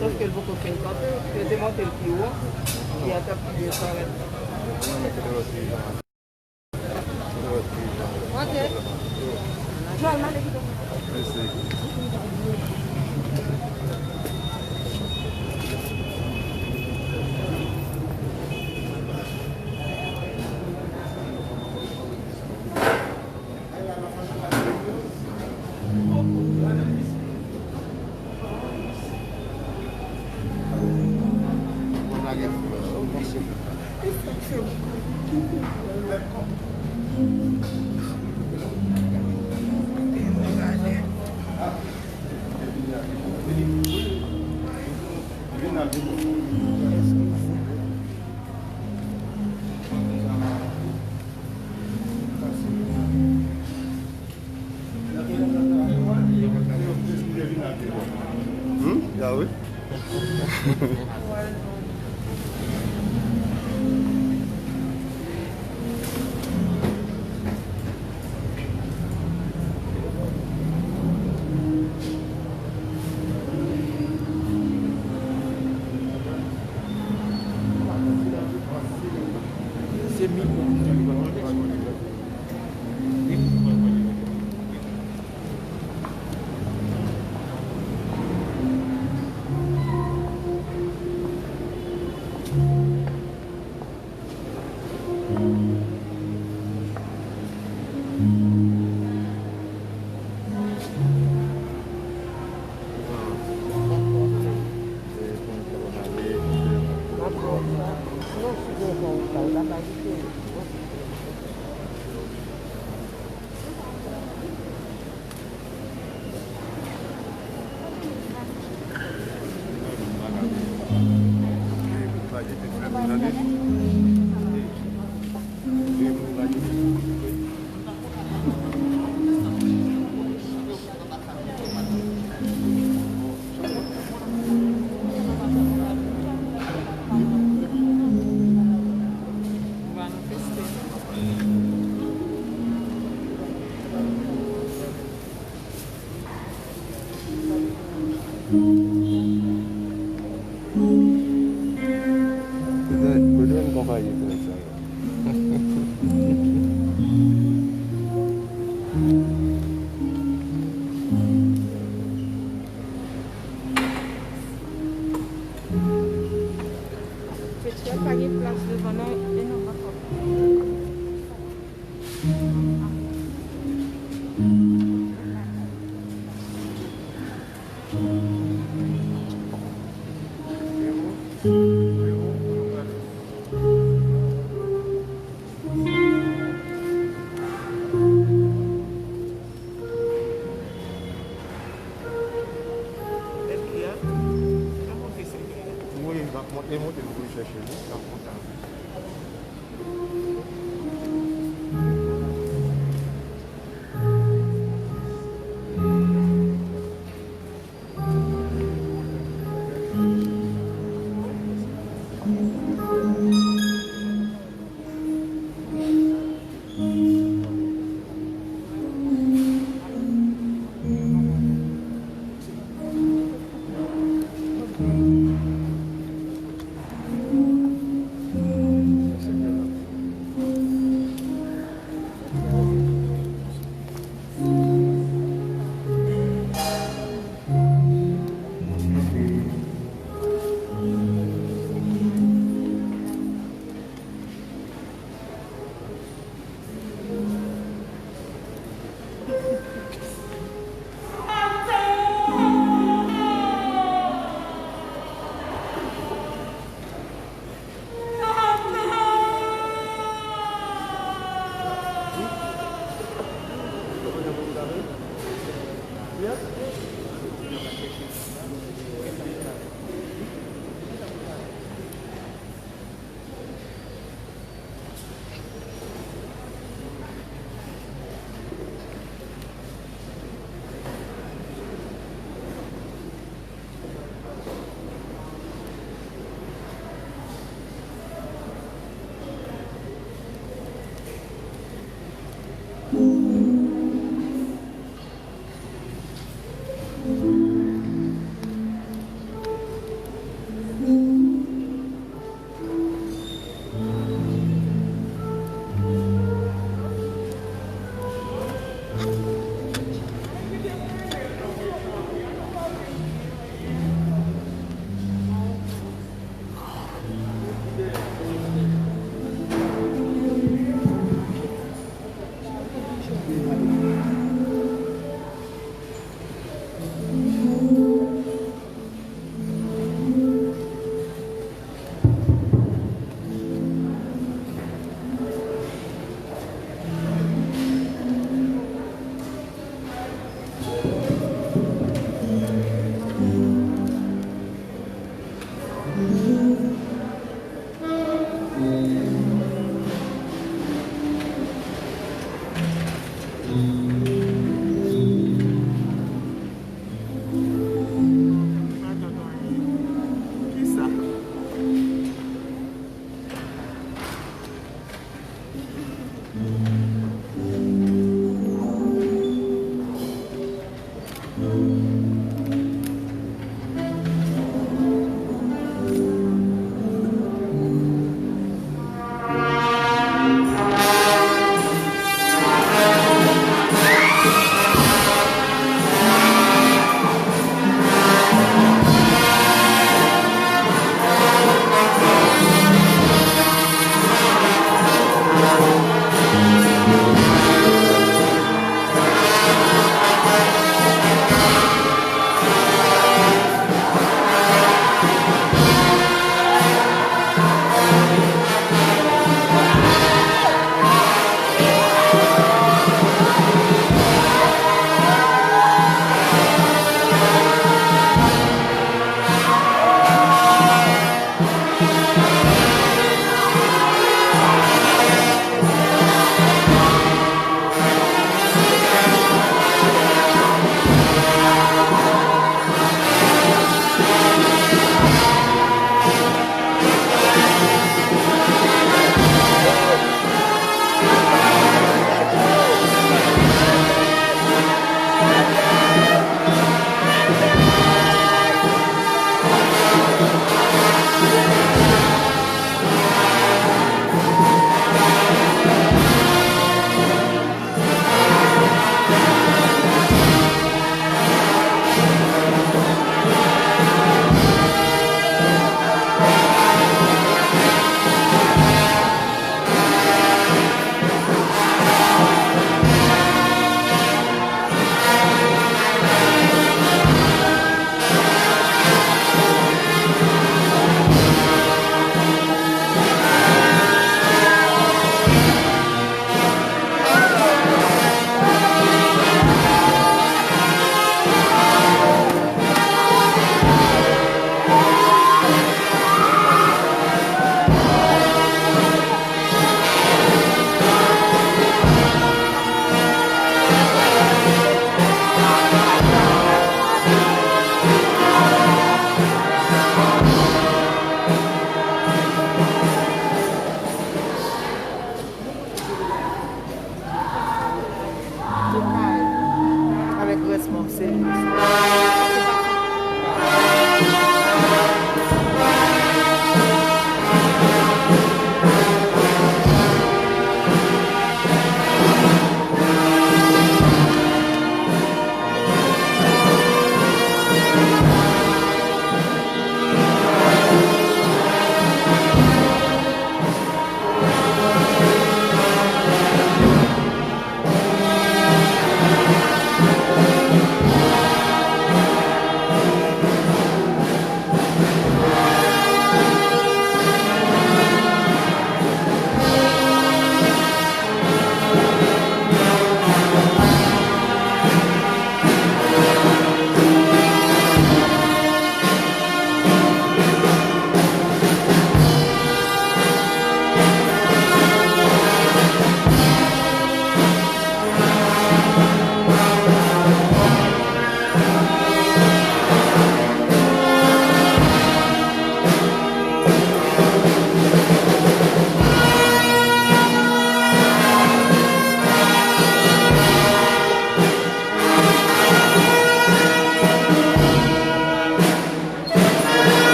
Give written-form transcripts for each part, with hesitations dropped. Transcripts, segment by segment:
Sauf que le beaucoup fait quand tu démontes le plus haut, et à ta plus de ça. Ah oui.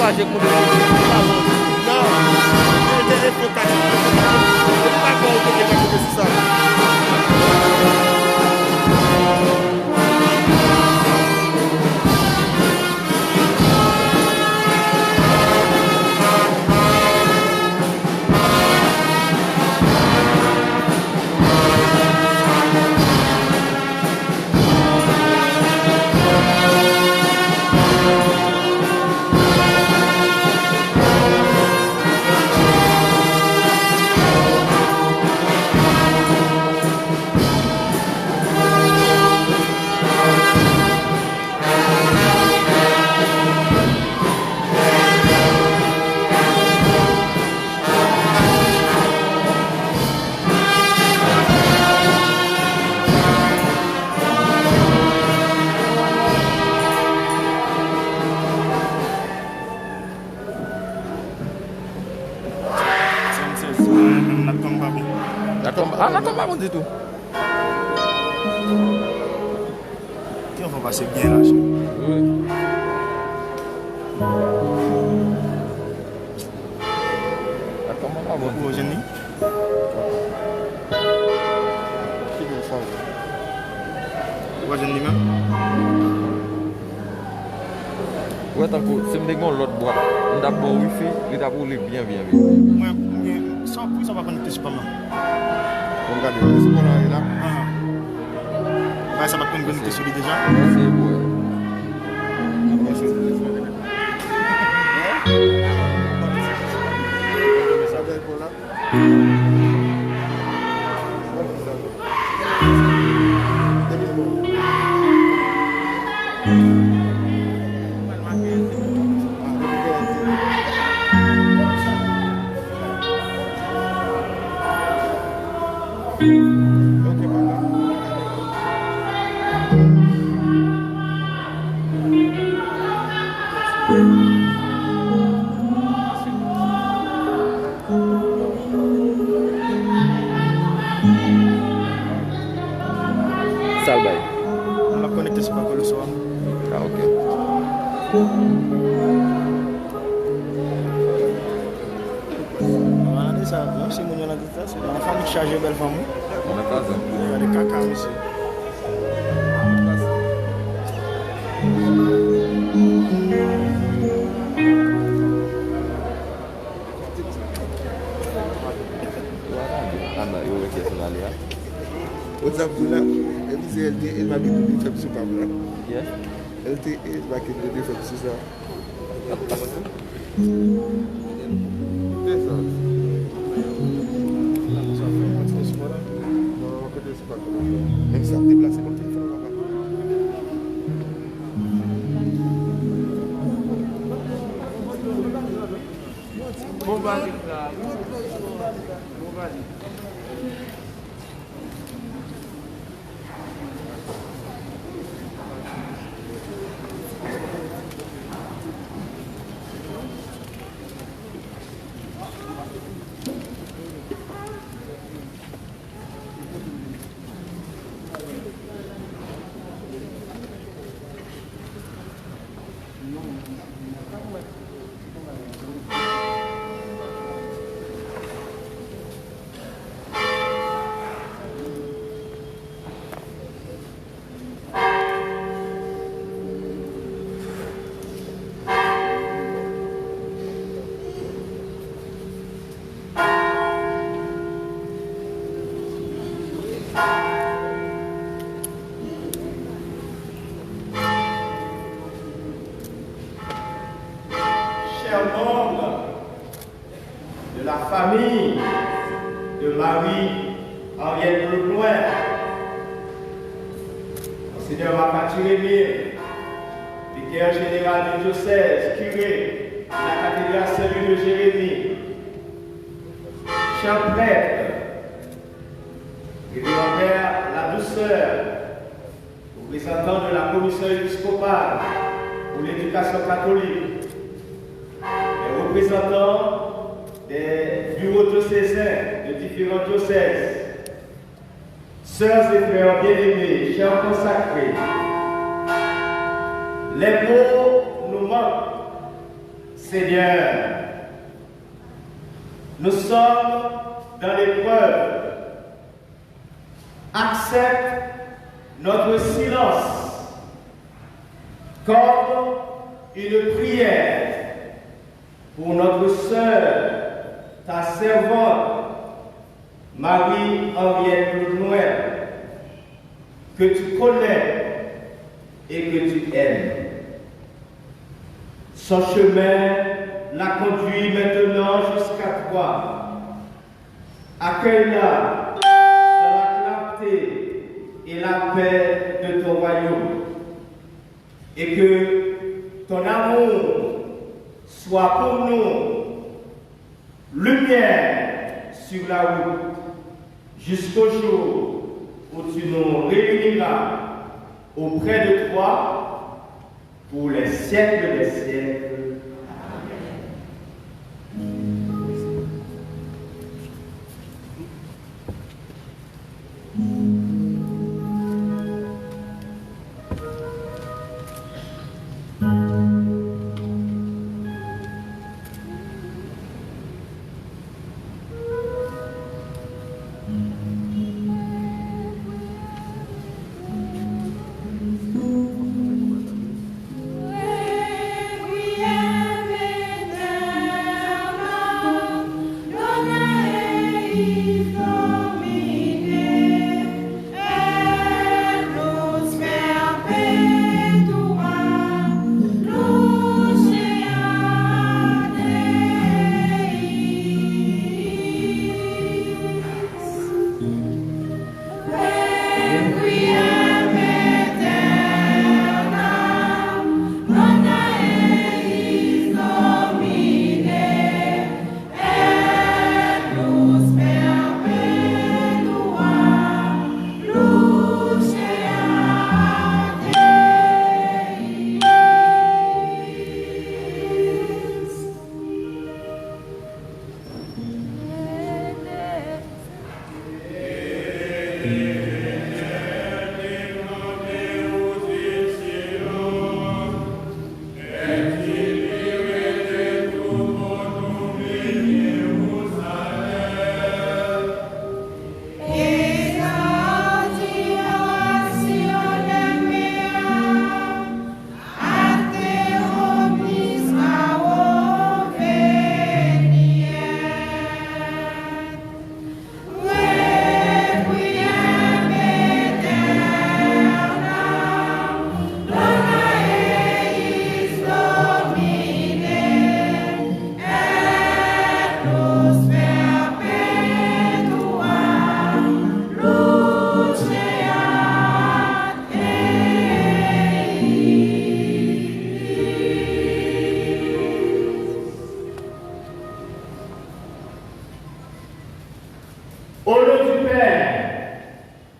Acho que mudou. Não, ele foi caro. Ele pagou o que ele vai precisar. La tombe pas du tout. On va passer bien là. Oui. La tombe pas bon. Pour aujourd'hui. Qui veut ça? Pour aujourd'hui même. Ouais, tant que c'est me dégon l'autre boîte. On a bon wifi, il a roulé bien. Moi, ça va connecter sur pas mal. Regardez, c'est qu'on a là. Ah, ça va prendre une connecter sur lui déjà. C'est beau. Salbay. On va connecter sur le soir. Ah, ok. Regardez ça, même si nous avons la distance, la femme qui charge belle femme. On a pas ça. Il y a des caca aussi. ou qui est là. What's up, Dula? Elle disait, elle m'a dit que tu fais super bien. Yes. Elle m'a dit que tu fais super. Même ça, déplacer comme ça, il faut le Bon, vas-y, là. Bon, vas-y. Chers membres de la famille de Marie-Henriette Leclerc, Monseigneur Macature-Émile, vicaire général du diocèse, curé de la cathédrale Saint-Louis de Jérémie, chers prêtres, révérend Père La Douceur, représentant de la commission épiscopale pour l'éducation catholique, les représentants des bureaux diocésains de différents diocèses, sœurs et frères bien-aimés, chers consacrés, les mots nous manquent, Seigneur. Nous sommes dans l'épreuve. Accepte notre silence comme une prière pour notre sœur, ta servante, Marie-Henriette Leclerc, que tu connais et que tu aimes. Son chemin la conduit maintenant jusqu'à toi. Accueille-la dans la clarté et la paix de ton royaume. Et que ton amour soit pour nous lumière sur la route jusqu'au jour où tu nous réuniras auprès de toi pour les siècles des siècles. Yeah.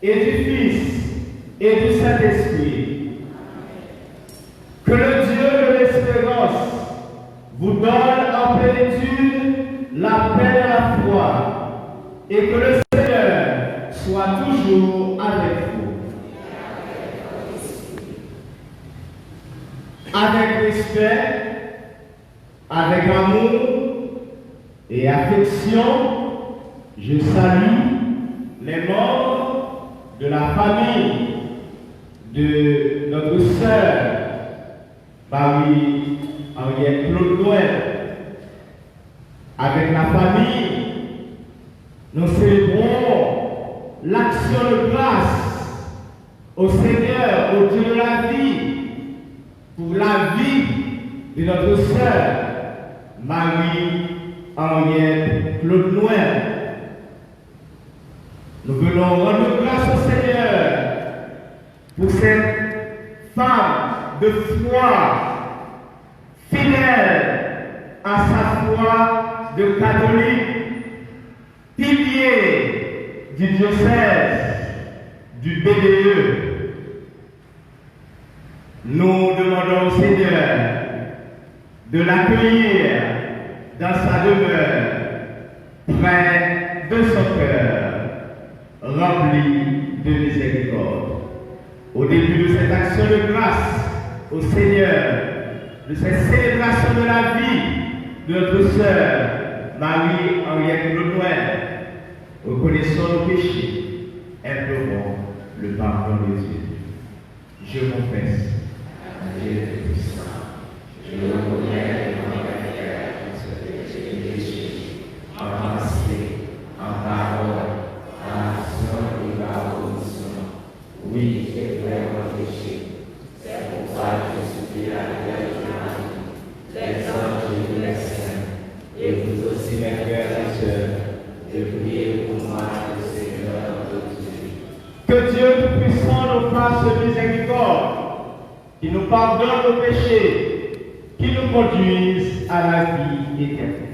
et du Fils et du Saint-Esprit. Que le Dieu de l'espérance vous donne en plénitude la paix de la foi et que le Seigneur soit toujours avec vous. Avec respect, avec amour et affection, je salue les membres de la famille de notre sœur Marie-Henriette Claude Noël. Avec la famille, nous célébrons l'action de grâce au Seigneur, au Dieu de la vie, pour la vie de notre sœur Marie-Henriette Claude Noël. Nous venons rendre grâce au Seigneur pour cette femme de foi, fidèle à sa foi de catholique, pilier du diocèse du BDE. Nous demandons au Seigneur de l'accueillir dans sa demeure, près de son cœur, rempli de miséricorde. Au début de cette action de grâce au Seigneur, de cette célébration de la vie de notre sœur Marie-Henriette Claude Noël, reconnaissons nos péchés, implorons le pardon de Dieu. Je confesse à Dieu Tout-Puissant, je reconnais mon caractère en pensée, en parole, en action et par commission. Oui, j'ai fait mon péché. C'est pourquoi je supplie la Vierge Marie, les anges et les saints, et vous aussi mes frères et sœurs, de prier pour moi le Seigneur notre Dieu. Que Dieu Tout-Puissant nous fasse miséricorde, qui nous pardonne nos péchés, qui nous conduise à la vie éternelle.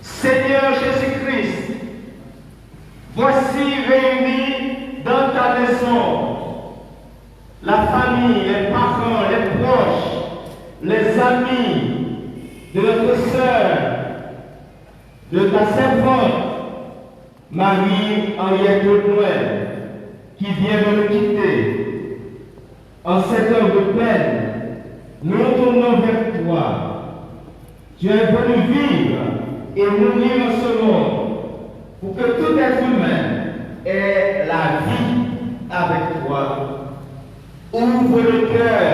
Seigneur Jésus-Christ, voici réunis dans ta maison la famille, les parents, les proches, les amis de notre sœur, de ta servante, Marie-Henriette Claude Noël, qui vient de nous quitter. En cette heure de peine, nous nous tournons vers toi. Tu es venu vivre et mourir en ce monde pour que tout être humain ait la vie avec toi. Ouvre le cœur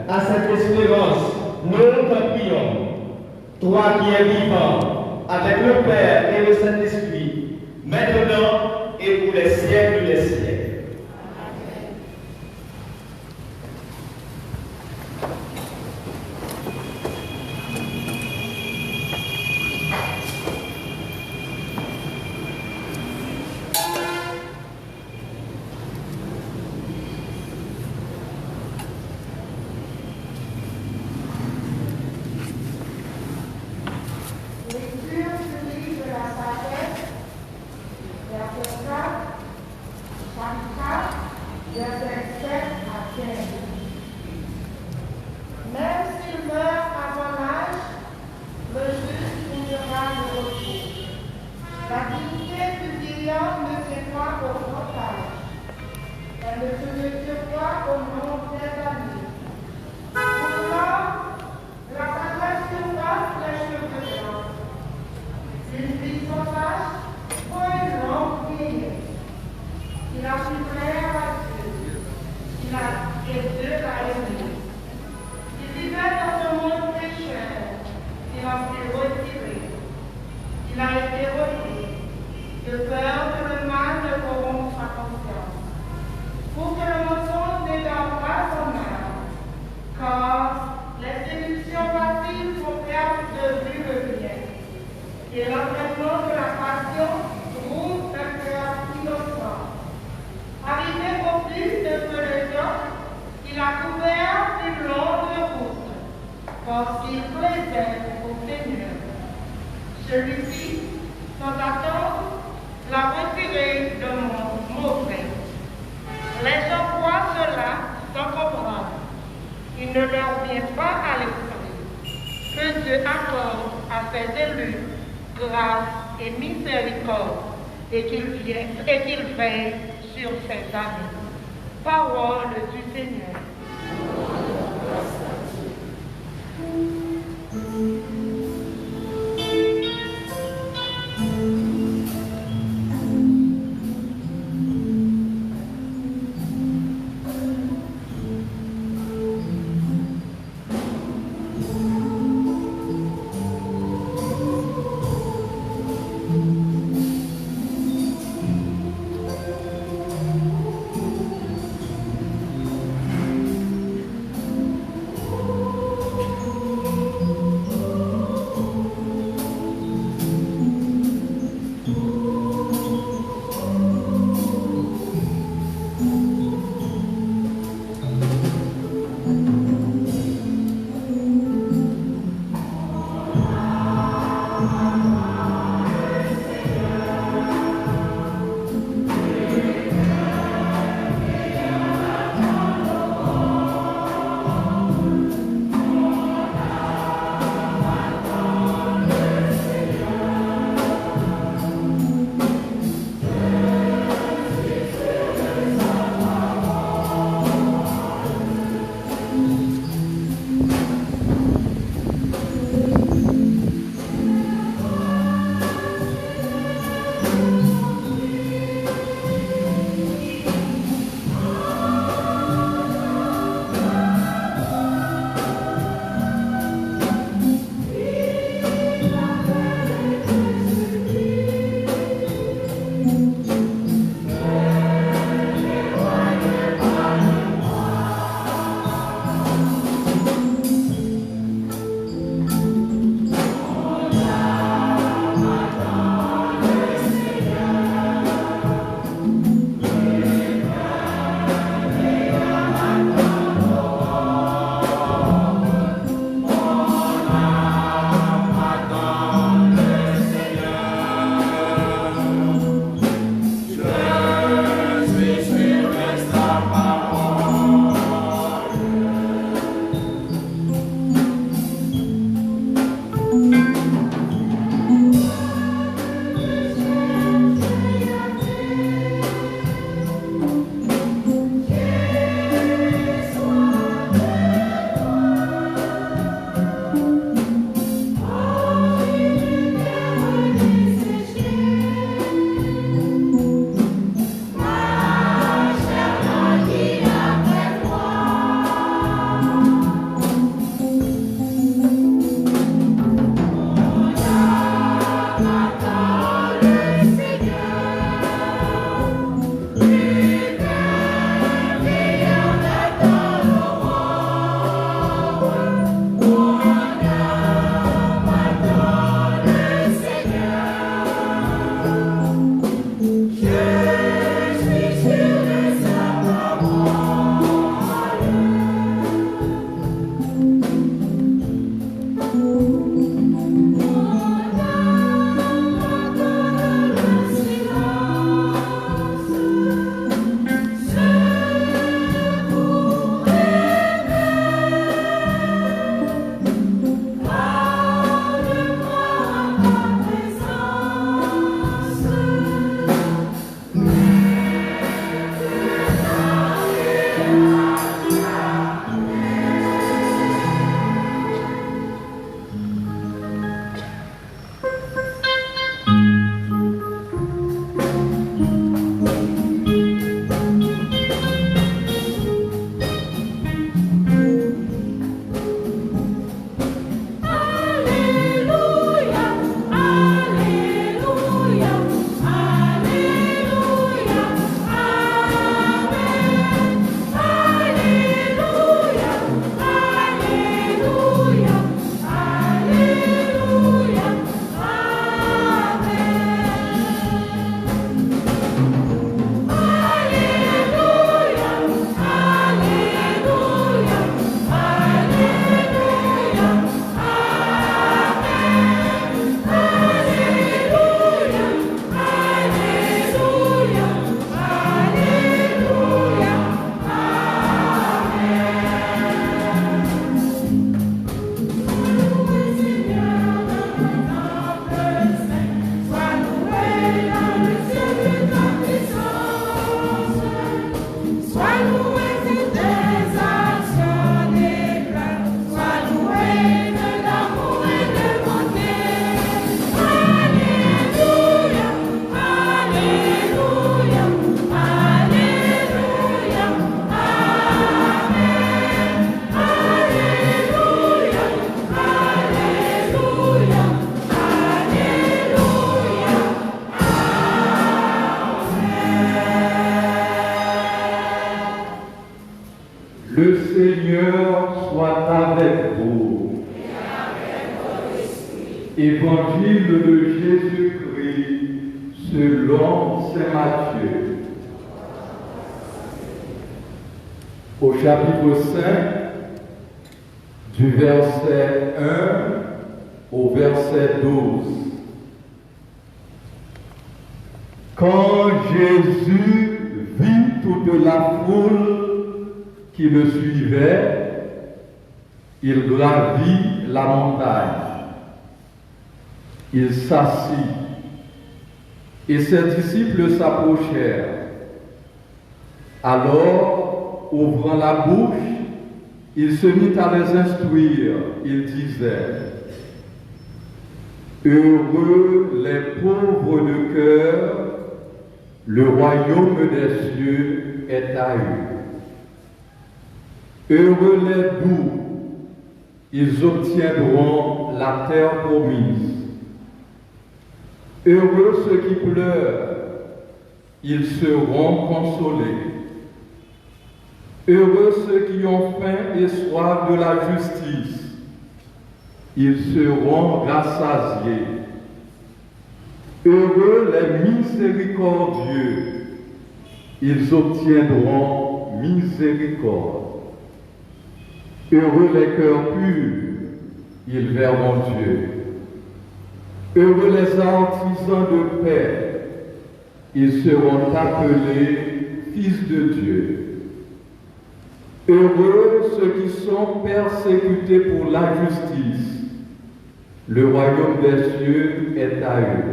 à cette espérance, nous t'en prions. Toi qui es vivant avec le Père et le Saint-Esprit, maintenant et pour les siècles des siècles. 24, versets 7 à 15. Même s'il meurt avant l'âge, le juste trouvera le repos. La dignité du vieillard ne tient pas au grand âge. Elle ne se mesure pas au nombre des années. Pourtant, la sagesse surpasse les cheveux blancs. Une vie sauvage pour une longue vieillesse. Il a su plaire à Dieu. Et Dieu l'a aimé. Il vivait dans un monde pécheur. Il en s'est retiré. Il a été retiré. De peur que le mal ne corrompe sa conscience. Pour que le mensonge n'égare pas son âme. Car les séductions faciles font perdre de vue le bien. Et l'entraînement de la passion roule un cœur innocent. Arrivé au but de ce légion, il a couvert une longue route, parce qu'il plaisait au Seigneur. Celui-ci, sans attendre, l'a retiré de mon mauvais. Les gens voient cela sans comprendre. Il ne leur vient pas à l'esprit que Dieu accorde à ses élus grâce et miséricorde et qu'il veille sur ses amis. Parole du Seigneur. Le Seigneur soit avec vous. Évangile de Jésus-Christ selon saint Matthieu. Au chapitre 5, du verset 1 au verset 12. Quand Jésus vit toute la foule qui le suivait, il gravit la montagne. Il s'assit et ses disciples s'approchèrent. Alors, ouvrant la bouche, il se mit à les instruire. Il disait: Heureux les pauvres de cœur, le royaume des cieux est à eux. Heureux les doux, ils obtiendront la terre promise. Heureux ceux qui pleurent, ils seront consolés. Heureux ceux qui ont faim et soif de la justice, ils seront rassasiés. Heureux les miséricordieux, ils obtiendront miséricorde. Heureux les cœurs purs, ils verront Dieu. Heureux les artisans de paix, ils seront appelés fils de Dieu. Heureux ceux qui sont persécutés pour la justice, le royaume des cieux est à eux.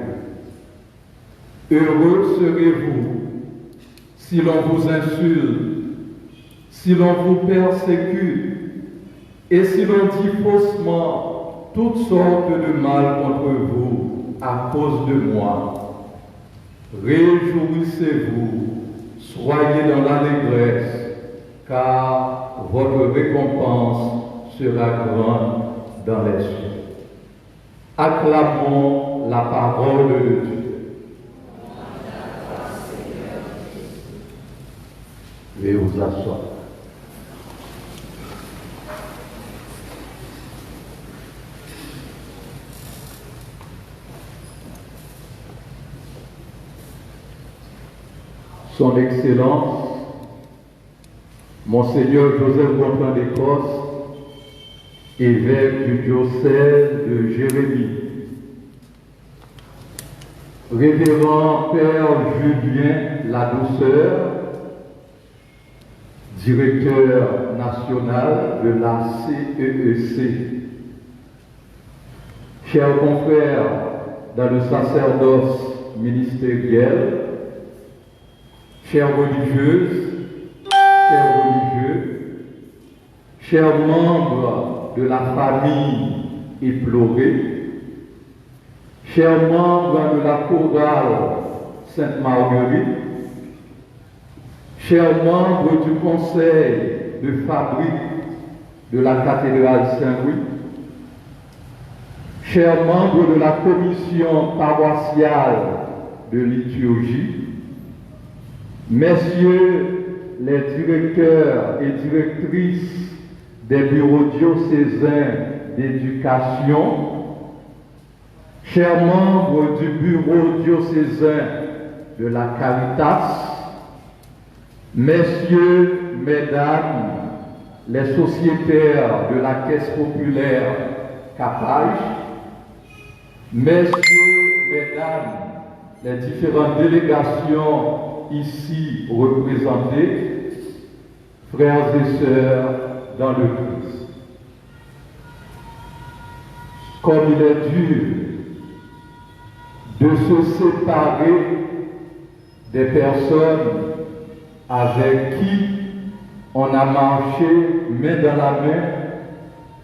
Heureux serez-vous si l'on vous insulte, si l'on vous persécute, et si l'on dit faussement toutes sortes de mal contre vous à cause de moi. Réjouissez-vous, soyez dans l'allégresse, car votre récompense sera grande dans les cieux. Acclamons la parole de Dieu. Veuillez vous asseoir. Son Excellence, Monseigneur Joseph Gontran d'Écosse, évêque du diocèse de Jérémie, Révérend Père Julien Ladouceur, directeur national de la CEEC, chers confrères dans le sacerdoce ministériel, chères religieuses, chers religieux, chers membres de la famille éplorée, chers membres de la chorale Sainte-Marguerite, chers membres du conseil de fabrique de la cathédrale Saint-Louis, chers membres de la commission paroissiale de liturgie, messieurs les directeurs et directrices des bureaux diocésains d'éducation, chers membres du bureau diocésain de la Caritas, messieurs, mesdames, les sociétaires de la Caisse populaire Capage, messieurs, mesdames, les différentes délégations ici représentées, frères et sœurs dans le Christ. Comme il est dur de se séparer des personnes avec qui on a marché main dans la main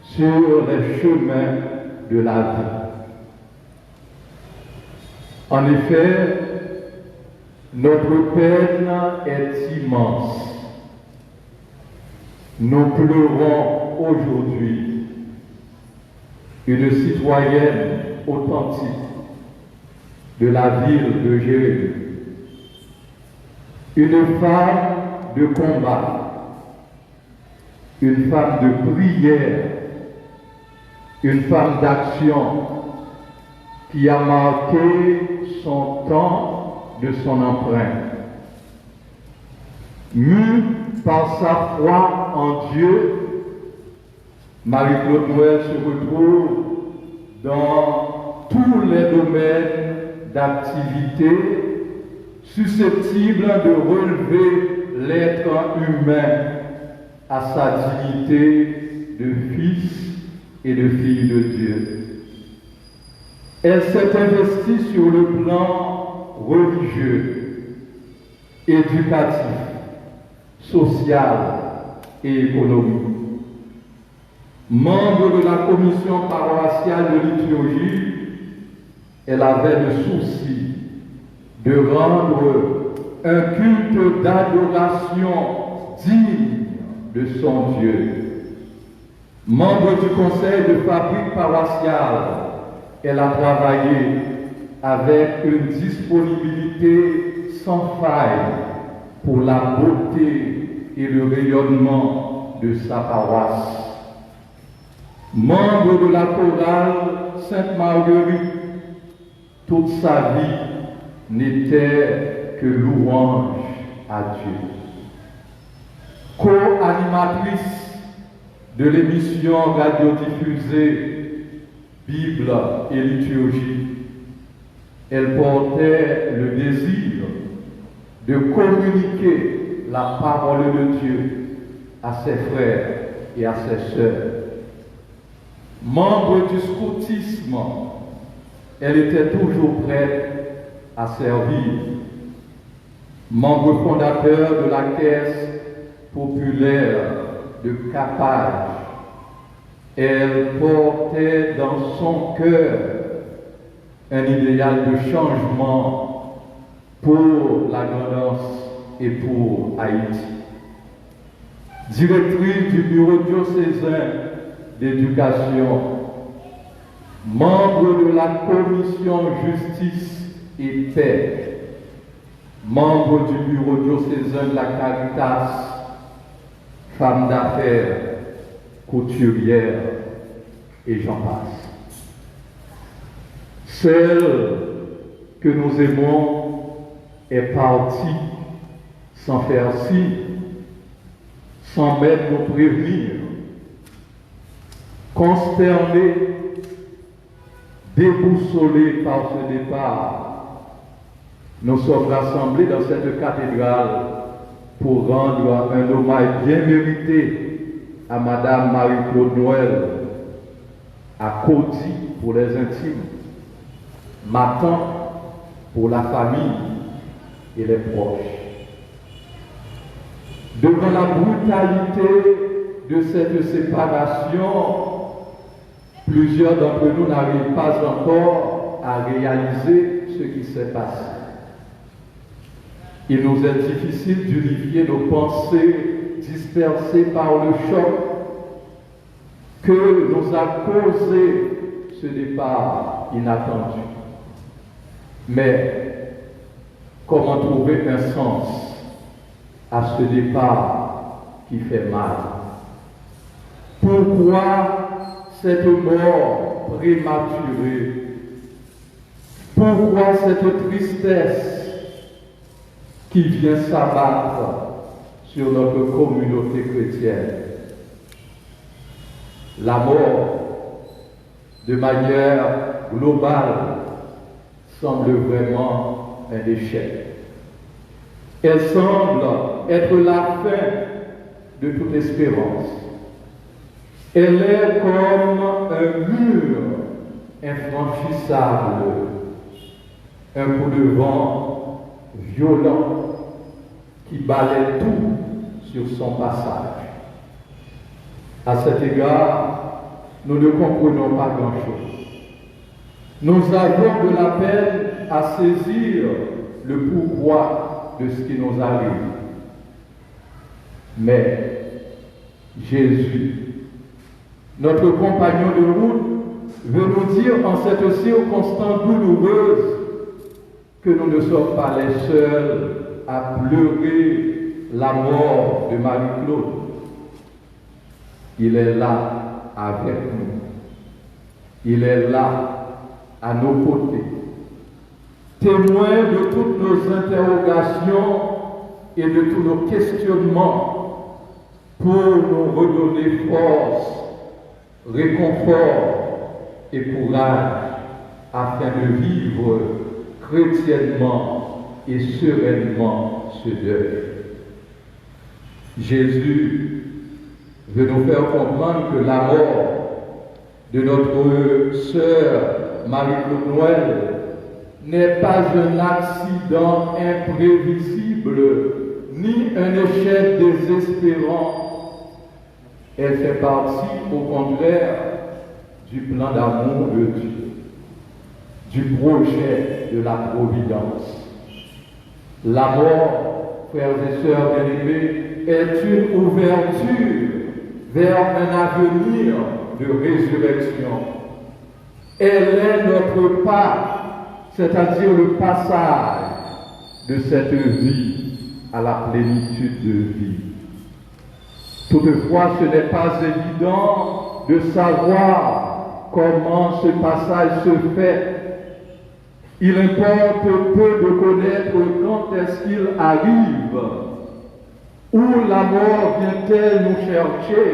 sur les chemins de la vie. En effet, notre peine est immense. Nous pleurons aujourd'hui une citoyenne authentique de la ville de Jérémie, une femme de combat, une femme de prière, une femme d'action qui a marqué son temps de son empreinte. Mue par sa foi en Dieu, Marie-Claude Noël se retrouve dans tous les domaines d'activité susceptibles de relever l'être humain à sa dignité de fils et de fille de Dieu. Elle s'est investie sur le plan religieux, éducatif, social et économique. Membre de la commission paroissiale de liturgie, elle avait le souci de rendre un culte d'adoration digne de son Dieu. Membre du conseil de fabrique paroissiale, elle a travaillé avec une disponibilité sans faille pour la beauté et le rayonnement de sa paroisse. Membre de la chorale Sainte-Marguerite, toute sa vie n'était que louange à Dieu. Co-animatrice de l'émission radiodiffusée Bible et liturgie, elle portait le désir de communiquer la parole de Dieu à ses frères et à ses sœurs. Membre du scoutisme, elle était toujours prête à servir. Membre fondateur de la Caisse populaire de Capage, elle portait dans son cœur un idéal de changement pour la Grand'Anse et pour Haïti. Directrice du bureau diocésain d'éducation, membre de la commission justice et paix, membre du bureau diocésain de la Caritas, femme d'affaires, couturière et j'en passe. Celle que nous aimons est partie sans faire signe, sans même nous prévenir, consternée, déboussolée par ce départ. Nous sommes rassemblés dans cette cathédrale pour rendre un hommage bien mérité à Madame Marie-Claude Noël, à Cody pour les intimes, Matan pour la famille et les proches. Devant la brutalité de cette séparation, plusieurs d'entre nous n'arrivent pas encore à réaliser ce qui s'est passé. Il nous est difficile d'unifier nos pensées dispersées par le choc que nous a causé ce départ inattendu. Mais comment trouver un sens à ce départ qui fait mal? Pourquoi cette mort prématurée? Pourquoi cette tristesse qui vient s'abattre sur notre communauté chrétienne? La mort, de manière globale, semble vraiment un échec. Elle semble être la fin de toute espérance. Elle est comme un mur infranchissable, un coup de vent violent qui balaie tout sur son passage. À cet égard, nous ne comprenons pas grand-chose. Nous avons de la peine à saisir le pourquoi de ce qui nous arrive. Mais Jésus, notre compagnon de route, veut nous dire en cette circonstance douloureuse que nous ne sommes pas les seuls à pleurer la mort de Marie-Claude. Il est là avec nous. Il est là à nos côtés, témoin de toutes nos interrogations et de tous nos questionnements pour nous redonner force, réconfort et courage afin de vivre chrétiennement et sereinement ce deuil. Jésus veut nous faire comprendre que la mort de notre sœur Marie-Claude Noël n'est pas un accident imprévisible ni un échec désespérant. Elle fait partie, au contraire, du plan d'amour de Dieu, du projet de la providence. La mort, frères et sœurs bien-aimés, est une ouverture vers un avenir de résurrection. Elle est notre pas, c'est-à-dire le passage de cette vie à la plénitude de vie. Toutefois, ce n'est pas évident de savoir comment ce passage se fait. Il importe peu de connaître quand est-ce qu'il arrive, où la mort vient-elle nous chercher.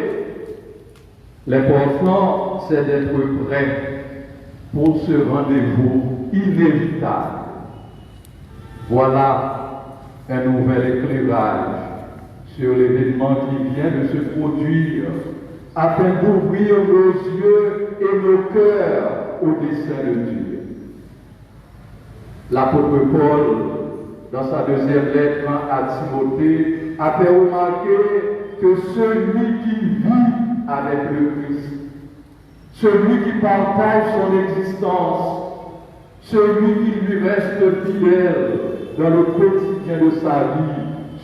L'important, c'est d'être prêt pour ce rendez-vous inévitable. Voilà un nouvel éclairage sur l'événement qui vient de se produire afin d'ouvrir nos yeux et nos cœurs au dessein de Dieu. L'apôtre Paul, dans sa deuxième lettre à Timothée, a fait remarquer que celui qui vit avec le Christ, celui qui partage son existence, celui qui lui reste fidèle dans le quotidien de sa vie,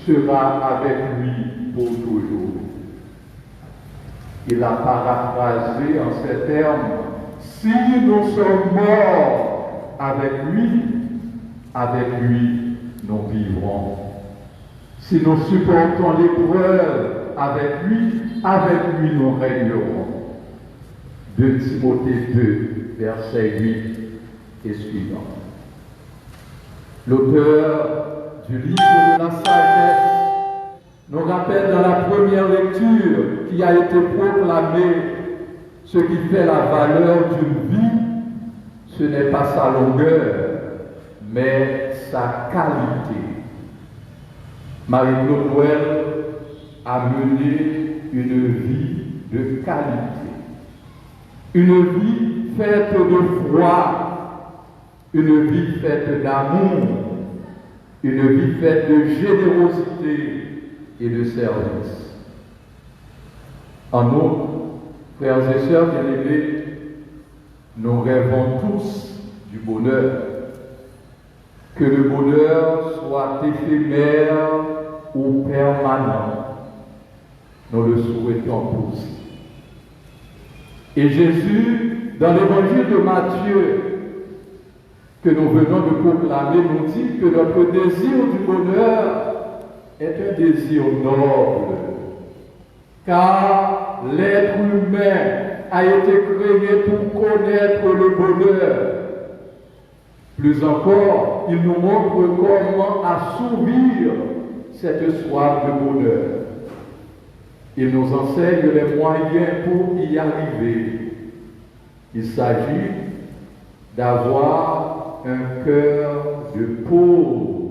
sera avec lui pour toujours. Il a paraphrasé en ces termes: si nous sommes morts avec lui nous vivrons. Si nous supportons l'épreuve avec lui nous régnerons. 2 Timothée 2, verset 8 et suivant. L'auteur du livre de la sagesse nous rappelle dans la première lecture qui a été proclamée ce qui fait la valeur d'une vie, ce n'est pas sa longueur, mais sa qualité. Marie-Claude Noël a mené une vie de qualité, une vie faite de foi, une vie faite d'amour, une vie faite de générosité et de service. En outre, frères et sœurs bien-aimés, nous rêvons tous du bonheur. Que le bonheur soit éphémère ou permanent. Nous le souhaitons tous. Et Jésus, dans l'évangile de Matthieu, que nous venons de proclamer, nous dit que notre désir du bonheur est un désir noble. Car l'être humain a été créé pour connaître le bonheur. Plus encore, il nous montre comment assouvir cette soif de bonheur. Il nous enseigne les moyens pour y arriver. Il s'agit d'avoir un cœur de pauvre.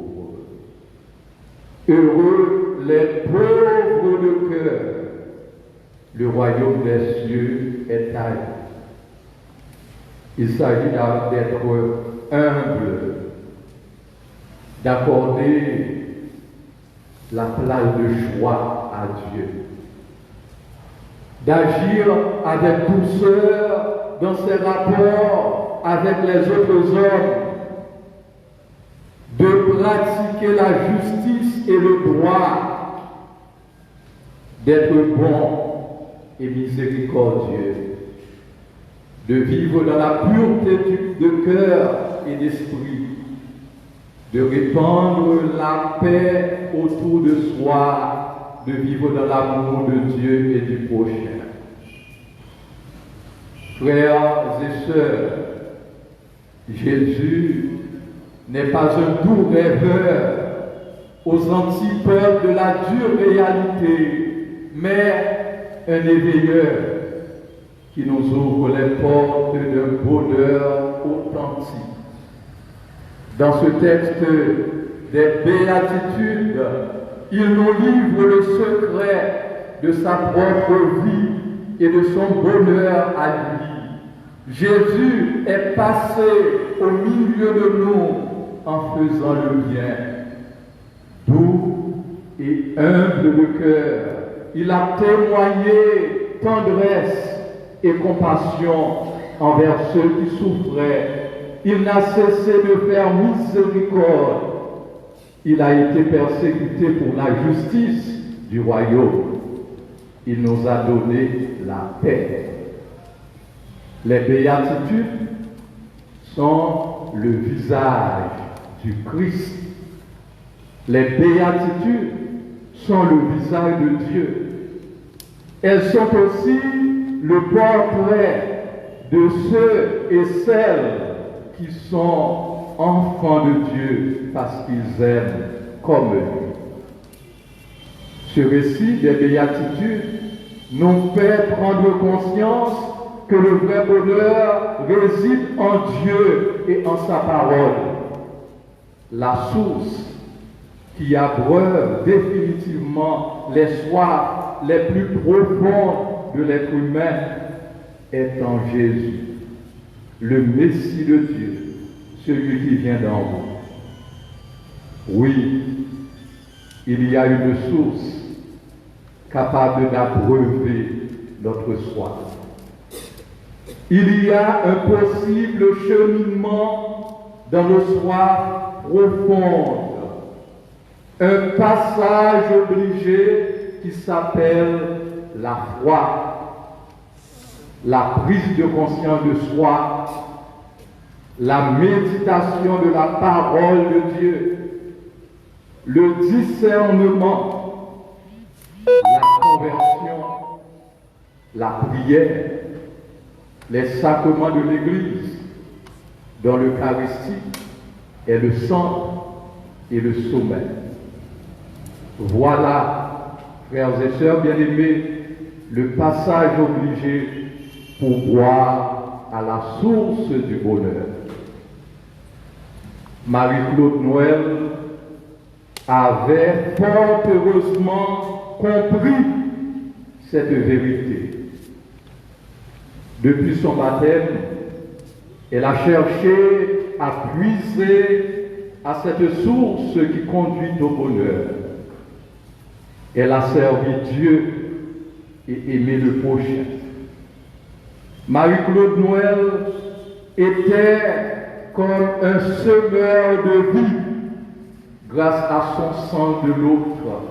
Heureux les pauvres de cœur. Le royaume des cieux est à eux. Il s'agit d'être humble, d'accorder la place de choix à Dieu, d'agir avec douceur dans ses rapports avec les autres hommes, de pratiquer la justice et le droit, d'être bon et miséricordieux, de vivre dans la pureté de cœur et d'esprit, de répandre la paix autour de soi, de vivre dans l'amour de Dieu et du prochain. Frères et sœurs, Jésus n'est pas un doux rêveur aux antipodes de la dure réalité, mais un éveilleur qui nous ouvre les portes d'un bonheur authentique. Dans ce texte des béatitudes, il nous livre le secret de sa propre vie et de son bonheur à lui. Jésus est passé au milieu de nous en faisant le bien. Doux et humble de cœur, il a témoigné tendresse et compassion envers ceux qui souffraient. Il n'a cessé de faire miséricorde. Il a été persécuté pour la justice du royaume. Il nous a donné la paix. Les béatitudes sont le visage du Christ. Les béatitudes sont le visage de Dieu. Elles sont aussi le portrait de ceux et celles qui sont enfants de Dieu parce qu'ils aiment comme lui. Ce récit des béatitudes nous fait prendre conscience que le vrai bonheur réside en Dieu et en sa parole. La source qui abreuve définitivement les soifs les plus profondes de l'être humain est en Jésus, le Messie de Dieu, celui qui vient d'en haut. Oui, il y a une source capable d'abreuver notre soif. Il y a un possible cheminement dans nos soifs profondes, un passage obligé qui s'appelle la foi, la prise de conscience de soi, la méditation de la parole de Dieu, le discernement, la conversion, la prière, les sacrements de l'Église, dont l'Eucharistie est le centre et le sommet. Voilà, frères et sœurs bien-aimés, le passage obligé pour boire à la source du bonheur. Marie-Claude Noël avait fort heureusement compris cette vérité. Depuis son baptême, elle a cherché à puiser à cette source qui conduit au bonheur. Elle a servi Dieu et aimé le prochain. Marie-Claude Noël était comme un semeur de vie grâce à son sang de l'autre.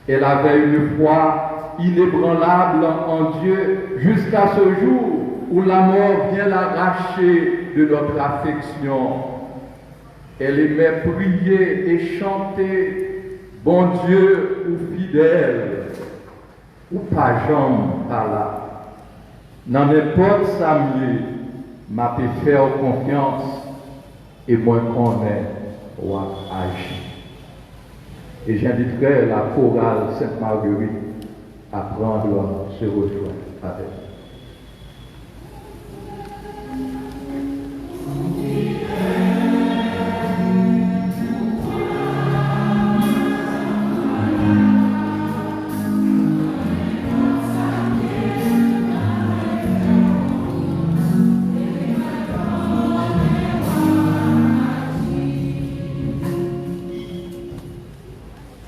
Elle avait une foi inébranlable en Dieu jusqu'à ce jour où la mort vient l'arracher de notre affection. Elle aimait prier et chanter « Bon Dieu ou fidèle » ou « pas jambe par là ». Dans n'importe sa mieux, m'a fait faire confiance et moi connais ou agir. Et j'inviterai la chorale Sainte-Marguerite à prendre ce refrain avec.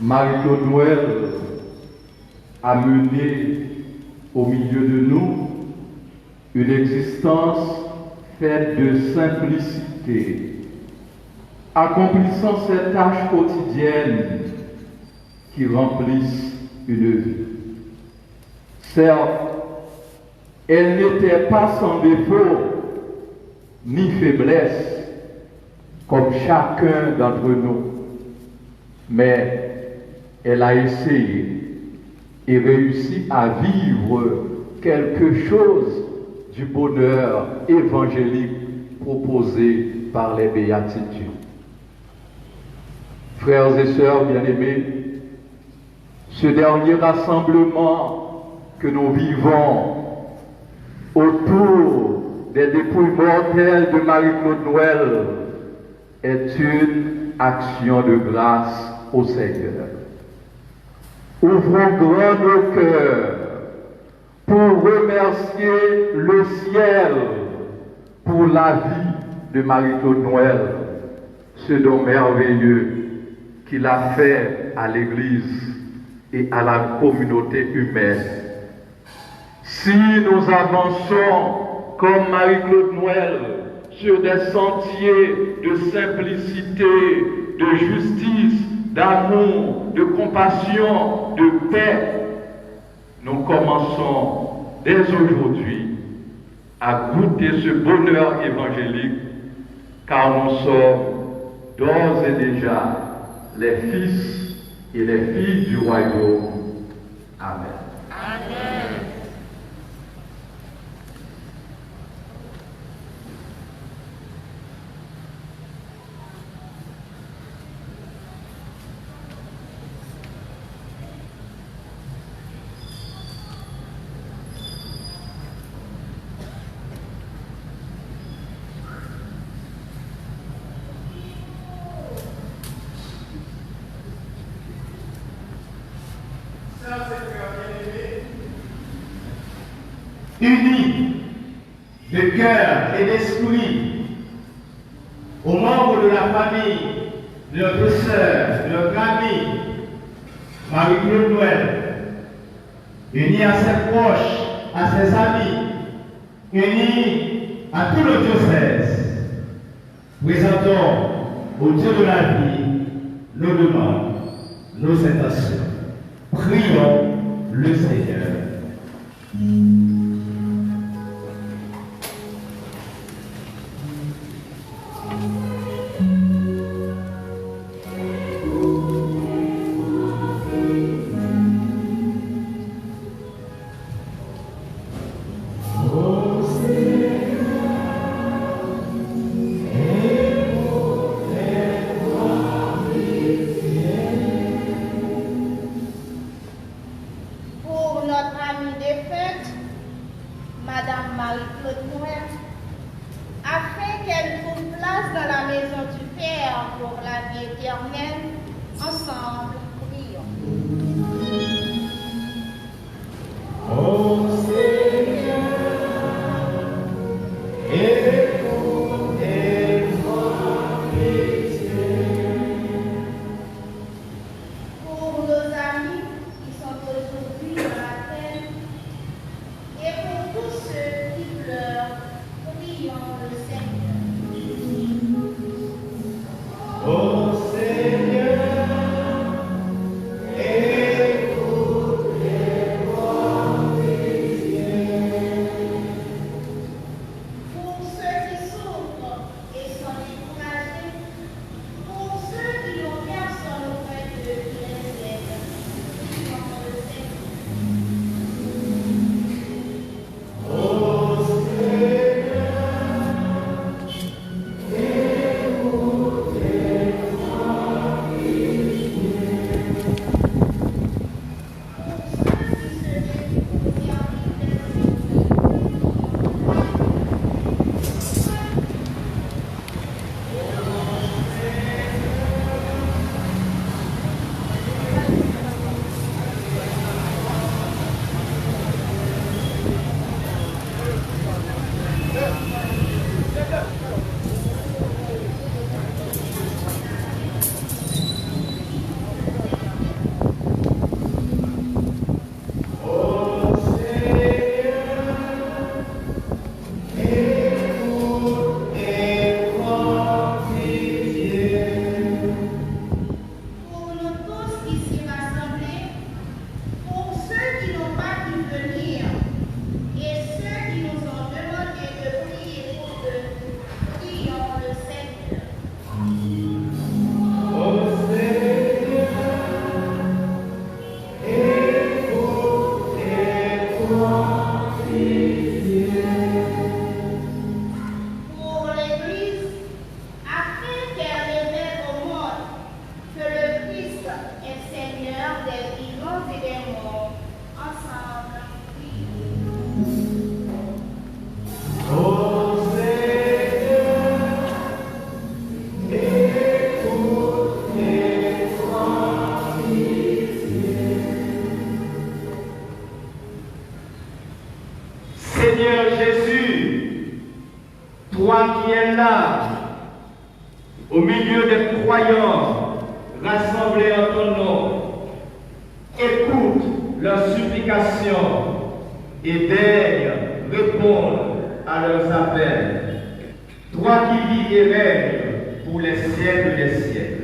Marie-Claude Noël a mené au milieu de nous une existence faite de simplicité, accomplissant ces tâches quotidiennes qui remplissent une vie. Certes, elle n'était pas sans défaut ni faiblesse, comme chacun d'entre nous, mais elle a essayé et réussi à vivre quelque chose du bonheur évangélique proposé par les béatitudes. Frères et sœurs bien-aimés, ce dernier rassemblement que nous vivons autour des dépouilles mortelles de Marie-Claude Noël est une action de grâce au Seigneur. Ouvrons grand nos cœurs pour remercier le ciel pour la vie de Marie-Claude Noël, ce don merveilleux qu'il a fait à l'Église et à la communauté humaine. Si nous avançons comme Marie-Claude Noël sur des sentiers de simplicité, de justice, d'amour, de compassion, de paix, nous commençons dès aujourd'hui à goûter ce bonheur évangélique, car nous sommes d'ores et déjà les fils et les filles du royaume. Amen. Amen. Unis de cœur et d'esprit, aux membres de la famille, de notre sœur, de notre amie, Marie-Claude Noël, unis à ses proches, à ses amis, unis à tout le diocèse, présentons au Dieu de la vie nos demandes, nos intentions. Prions le Seigneur. Pour notre ami défunt, croyants rassemblés en ton nom, écoute leurs supplications et daigne répondre à leurs appels. Toi qui vis et règnes pour les siècles des siècles.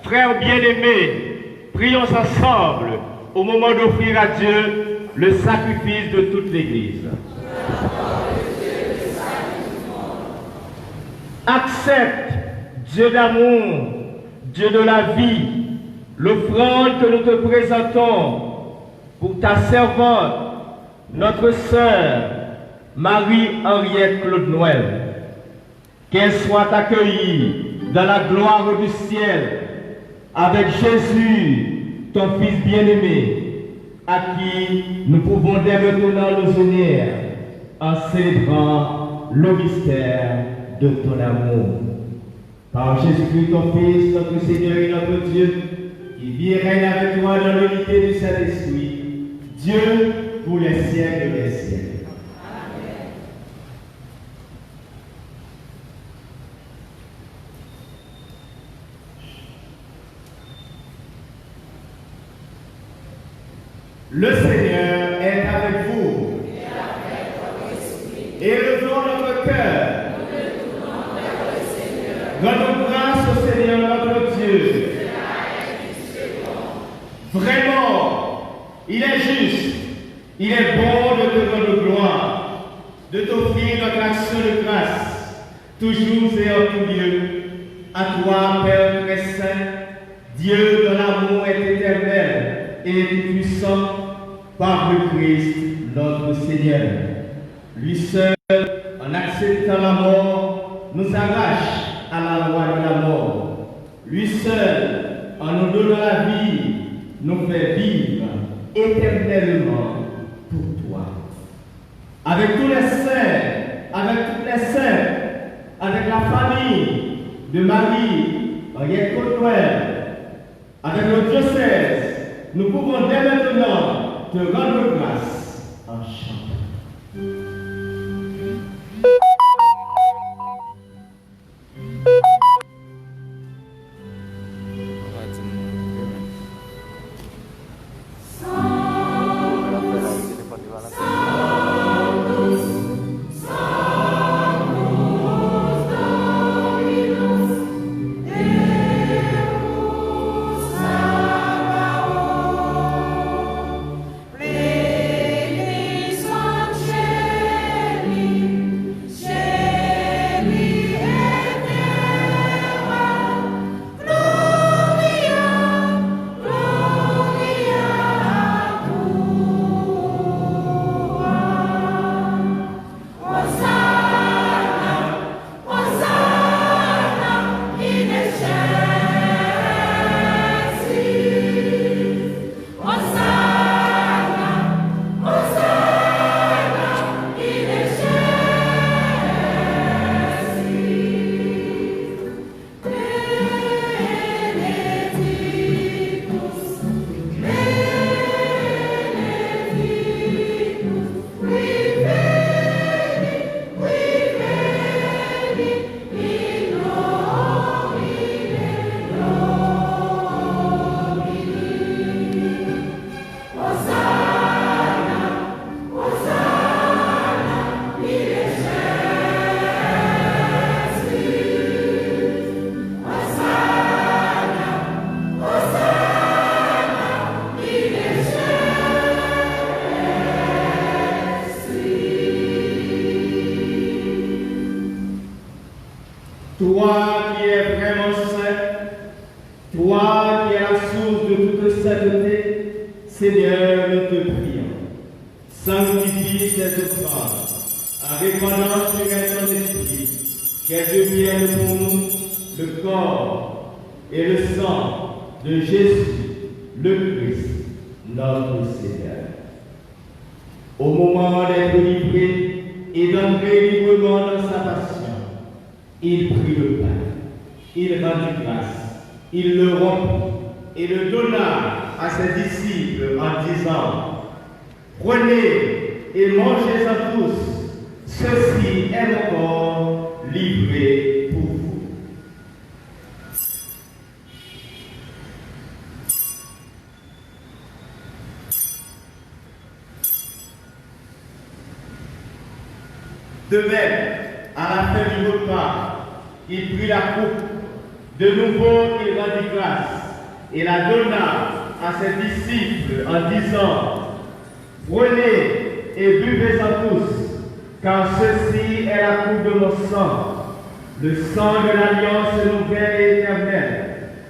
Frères bien-aimés, prions ensemble au moment d'offrir à Dieu le sacrifice de toute l'Église. Accepte, Dieu d'amour, Dieu de la vie, l'offrande que nous te présentons pour ta servante, notre sœur Marie-Henriette Claude Noël. Qu'elle soit accueillie dans la gloire du ciel avec Jésus, ton Fils bien-aimé, à qui nous pouvons dès maintenant nous unir en célébrant le mystère de ton amour. Par Jésus-Christ, ton Fils, notre Seigneur et notre Dieu, qui vit et règne avec toi dans l'unité du Saint-Esprit, Dieu pour les siècles des siècles. Le Seigneur est avec vous. Élevons notre cœur. Rendons grâce au Seigneur notre Dieu. Vraiment, il est juste, il est bon de te rendre gloire, de t'offrir notre action de grâce, toujours et en tout lieu. À toi, Père très saint, Dieu dont l'amour est éternel et tout-puissant, par le Christ, notre Seigneur. Lui seul, en acceptant la mort, nous arrache à la loi de la mort. Lui seul, en nous donnant la vie, nous fait vivre éternellement pour toi. Avec tous les saints, avec toutes les saintes, avec la famille de Marie, Henriette Côte-Noël, avec le diocèse, nous pouvons dès maintenant te rendre grâce en chantant. Toi qui es vraiment saint, toi qui es la source de toute sainteté, Seigneur, nous te prions. Sanctifie cette offrande en répandant sur elle ton esprit, qu'elle devienne pour nous le corps et le sang de Jésus, le Christ, notre Seigneur. Au moment d'être livré et d'entrer librement dans sa passion, il prit le pain, il rendit grâce, il le rompit et le donna à ses disciples en disant: prenez et mangez-en tous, ceci est mon corps livré pour vous. De même, à la fin du repas, il prit la coupe. De nouveau, il rendit grâce et la donna à ses disciples en disant: prenez et buvez-en tous, car ceci est la coupe de mon sang, le sang de l'alliance nouvelle et éternelle,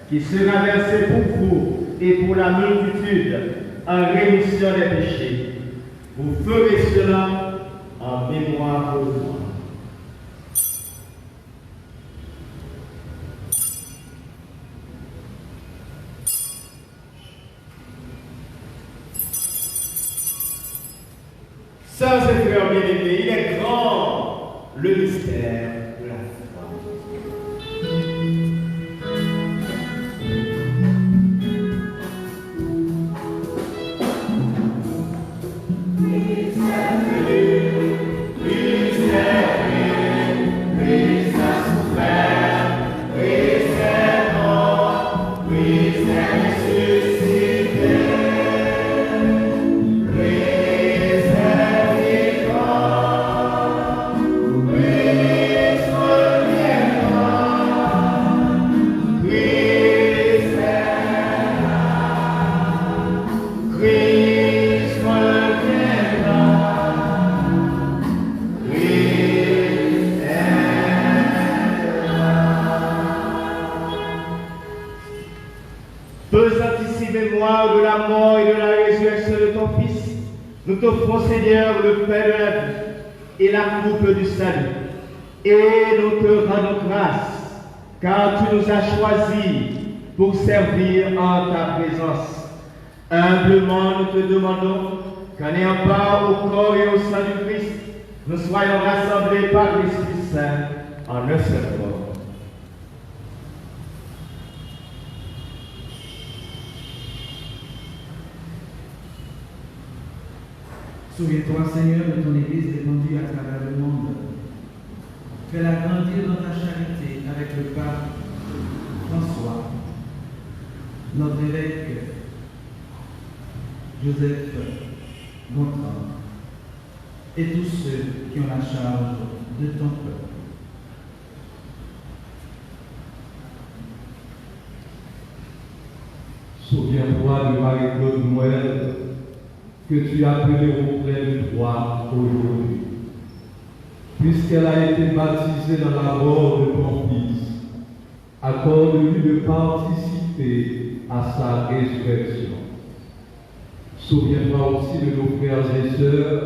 qui sera versé pour vous et pour la multitude en rémission des péchés. Vous ferez cela en mémoire de moi. Sœurs et frères bien-aimés, il est grand le mystère de la foi. mémoire de la mort et de la résurrection de ton Fils, nous t'offrons, Seigneur, le pain de la vie et la coupe du salut. Et nous te rendons grâce, car tu nous as choisis pour servir en ta présence. Humblement, nous te demandons qu'en ayant part au corps et au sang du Christ, nous soyons rassemblés par l'Esprit Saint en un seul corps. Souviens-toi, Seigneur, de ton Église répandue à travers le monde. Fais-la grandir dans ta charité avec le pape François, notre évêque Joseph Gontran et tous ceux qui ont la charge de ton peuple. Souviens-toi de Marie-Claude Noël, que tu as appelée auprès du roi aujourd'hui. Puisqu'elle a été baptisée dans la mort de ton Fils, accorde-lui de participer à sa résurrection. Souviens-toi aussi de nos frères et sœurs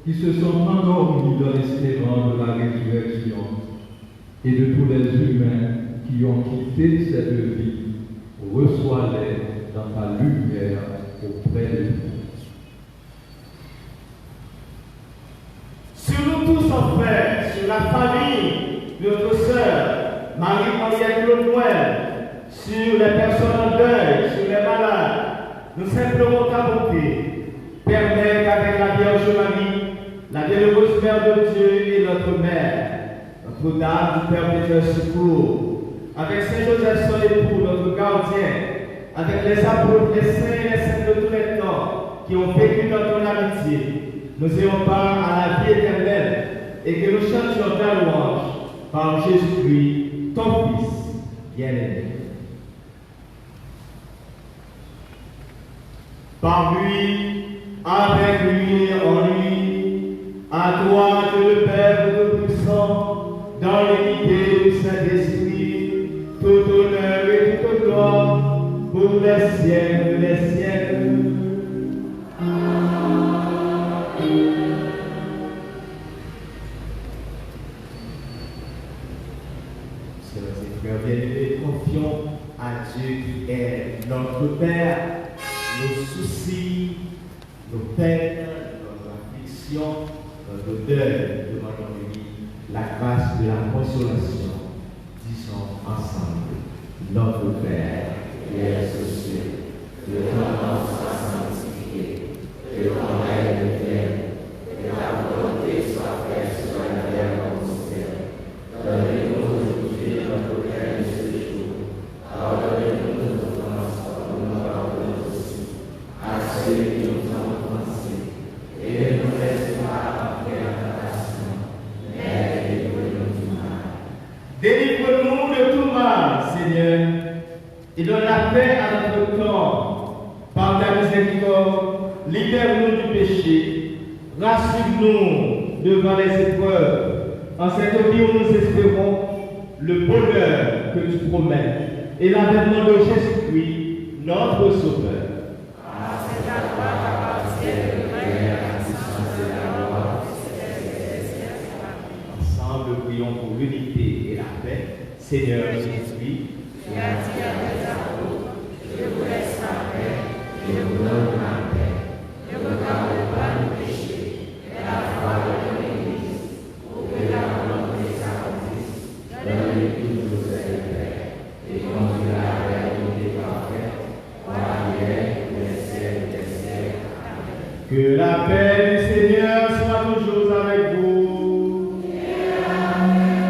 qui se sont endormis dans l'espérance de la résurrection et de tous les humains qui ont quitté cette vie. Reçois-les dans ta lumière auprès de nous. Sur nous tous, en fait, sur la famille de notre sœur Marie-Marie Claude Noël, sur les personnes en deuil, sur les malades, nous simplement ta bonté. Permets qu'avec la Vierge Marie, la bienheureuse Mère de Dieu et notre Mère, notre Dame du perpétuel secours, avec Saint Joseph son époux, notre gardien, avec les apôtres, les saints et les saintes de tous les temps qui ont vécu dans ton amitié, nous ayons part à la vie éternelle et que nous chantions ta louange par Jésus-Christ, ton Fils bien-aimé. Par lui, avec lui et en lui, à toi, Dieu le Père Tout-Puissant, dans l'unité du Saint-Esprit, tout honneur et toute gloire pour les siècles des siècles. Sœurs et frères bien-aimés, confions à Dieu qui est notre Père, nos soucis, nos peines, notre affliction, notre deuil. Demandons-lui la grâce de la consolation. Disons ensemble, notre Père, qui es aux cieux, que ton nom soit sanctifié, que ton règne vienne, que ta volonté soit faite sur la terre comme au ciel. Donne-nous aujourd'hui notre pain de ce jour. Pardonnez-nous nos offenses, comme nous pardonnons aussi à ceux qui nous ont offensés. Et ne nous laisse pas entrer en tentation, mais délivre-nous du mal. Délivre-nous de tout mal, Seigneur, et donne la paix à notre corps. Par ta miséricorde, libère-nous du péché, rassure-nous devant les épreuves. En cette vie où nous espérons le bonheur que tu promets et l'avènement de Jésus-Christ, notre Sauveur. C'est à toi qu'appartient le règne, la puissance et la gloire, Ensemble, prions pour l'unité et la paix. Seigneur Jésus-Christ, tu as dit à tes apôtres, je vous laisse la paix, je vous donne la paix. Ne regarde pas nos péchés, mais la foi de ton Église, pour que la volonté s'accomplisse. Donne-lui tous nos secrets, et conduis-la vers l'unité parfaite, par la lumière des siècles des siècles. Amen. que la paix du Seigneur soit toujours avec vous. Amen.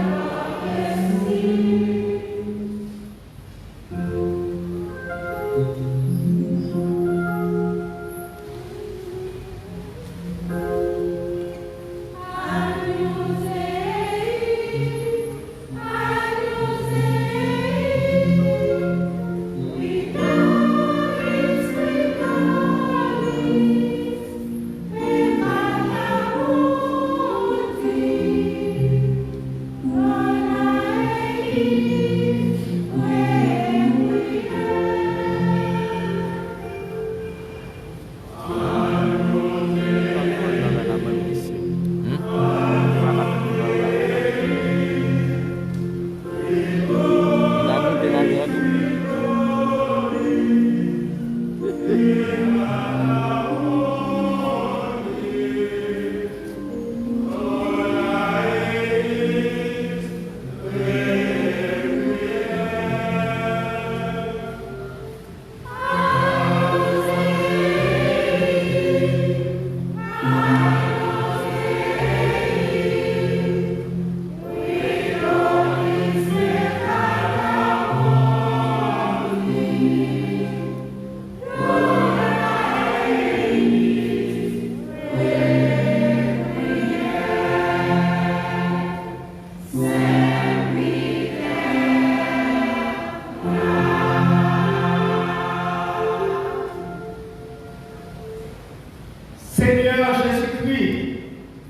Seigneur Jésus-Christ,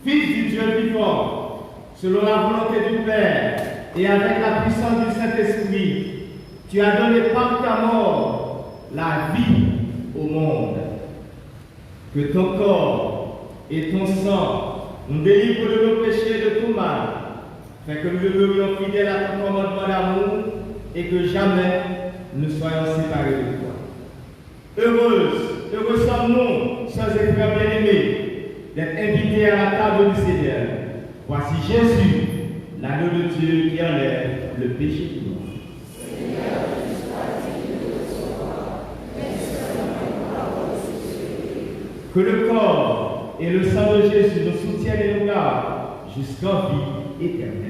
Fils du Dieu vivant, selon la volonté du Père et avec la puissance du Saint-Esprit, tu as donné par ta mort la vie au monde. Que ton corps et ton sang nous délivrent de nos péchés et de tout mal, afin que nous demeurions fidèles à ton commandement d'amour et que jamais nous soyons séparés de toi. Heureux sommes-nous, sœurs et frères bien-aimés, d'être invités à la table du Seigneur. Voici Jésus, l'agneau de Dieu qui enlève le péché du monde. Que le corps et le sang de Jésus nous soutiennent et nous gardent jusqu'en vie éternelle.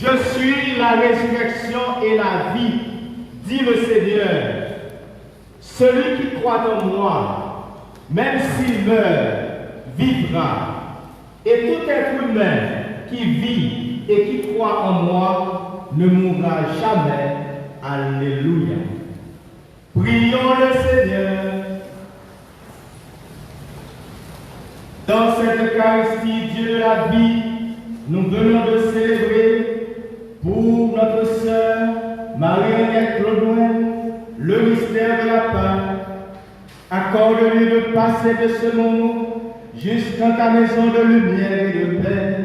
Je suis la résurrection et la vie, dit le Seigneur. Celui qui croit en moi, même s'il meurt, vivra. Et tout être humain qui vit et qui croit en moi ne mourra jamais. Alléluia. Prions le Seigneur. Dans cette Eucharistie, Dieu de la vie, nous venons de célébrer pour notre sœur Marie-Annette Claudouin le mystère de la Pâque. Accorde-lui de passer de ce moment jusqu'à ta maison de lumière et de paix.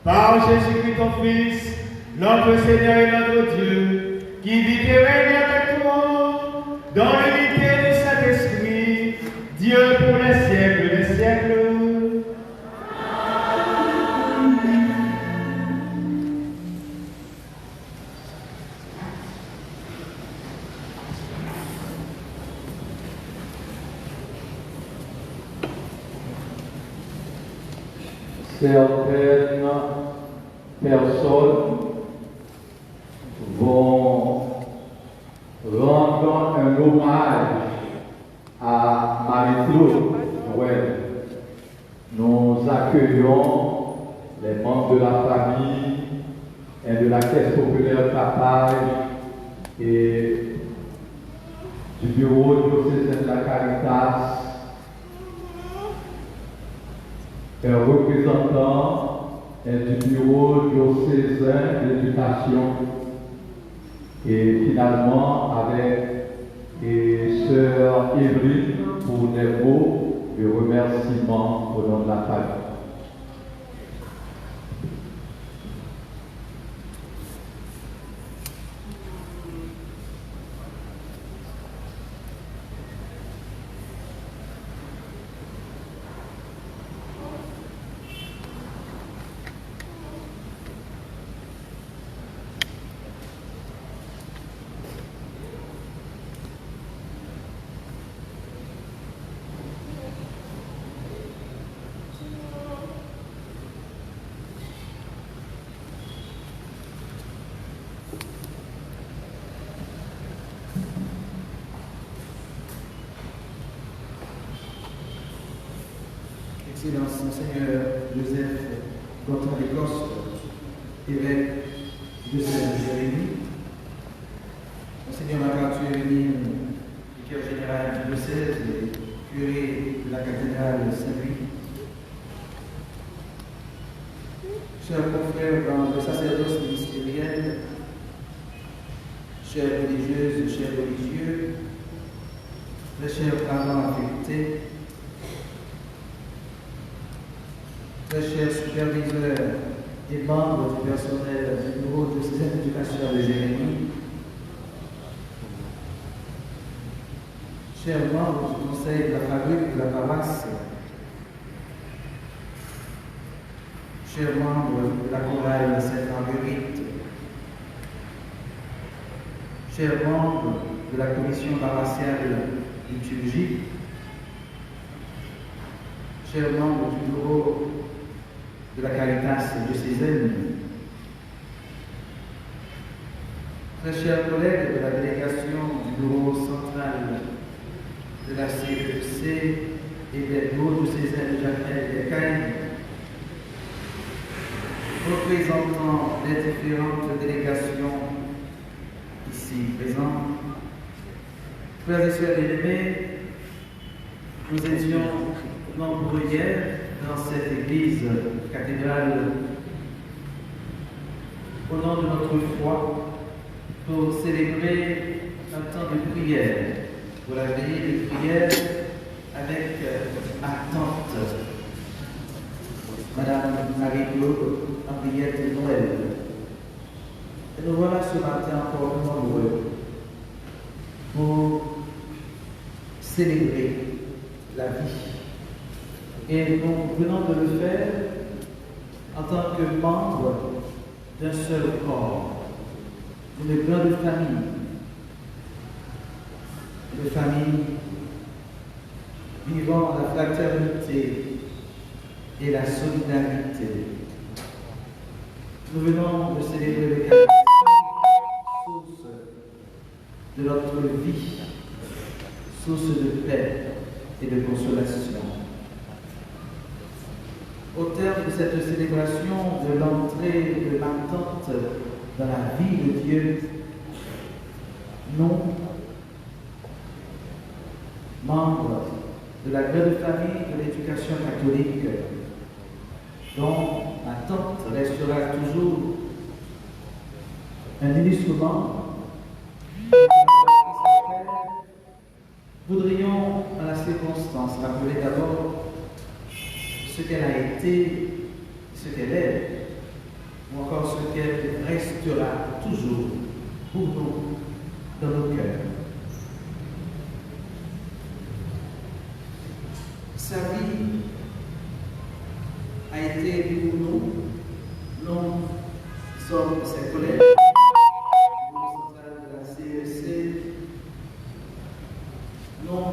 Par Jésus-Christ ton Fils, notre Seigneur et notre Dieu, qui vit et règne avec toi dans l'unité du Saint-Esprit, Dieu pour les siècles des siècles. Certaines personnes vont rendre un hommage à Marie-Claude Noël. Nous accueillons les membres de la famille et de la Caisse populaire Capage et du bureau diocésain de la Caritas, un représentant du bureau diocésain d'éducation et finalement avec sœur Évelyne pour des mots de remerciement au nom de la famille. Excellence, Monseigneur Joseph Gontin d'Écosse, évêque de Saint-Jérémy, Monseigneur Marc-Arthur Hénine, vicaire général du diocèse et curé de la cathédrale Saint-Louis, chers confrères dans le sacerdoce ministériel, chères religieuses, chers religieux, très chers parents affectés, très chers superviseurs et membres du personnel du bureau de ces éducations de Jérémie, chers membres du conseil de la fabrique de la paroisse, chers membres de la chorale Sainte-Marguerite, chers membres de la commission paroissiale liturgique, chers membres du bureau de la Caritas diocésaine, très chers collègues de la délégation du bureau central de la CEC et des bureaux diocésains de Jacmel et des Cagnes, représentant les différentes délégations ici présentes, frères et sœurs bien-aimés, nous étions nombreux hier dans cette église cathédrale au nom de notre foi pour célébrer un temps de prière, pour la veillée de prière avec attente. Madame Marie-Claude Henriette Noël. Et nous voilà ce matin encore nombreux pour célébrer la vie. Et nous venons de le faire en tant que membre d'un seul corps, d'une grande famille, une famille vivant la fraternité et la solidarité. Nous venons de célébrer l'Eucharistie, source de notre vie, source de paix et de consolation. Au terme de cette célébration de l'entrée de ma tante dans la vie de Dieu, nous, membres de la grande famille de l'éducation catholique, dont ma tante restera toujours un illustre membre, voudrions, à la circonstance, rappeler d'abord ce qu'elle a été, ce qu'elle est, ou encore ce qu'elle restera toujours pour nous dans nos cœurs. Sa vie a été pour nous, nous sommes ses collègues, de la CEC, non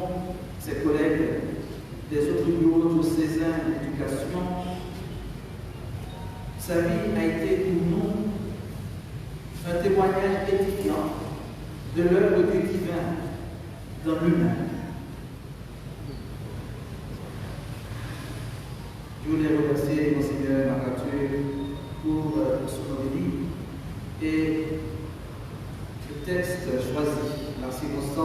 ses collègues des autres bureaux diocésains d'éducation. Sa vie a été pour nous un témoignage édifiant de l'œuvre du divin dans l'humain. Je voulais remercier Monseigneur MacArthur pour son homélie et le texte choisi, la circonstance.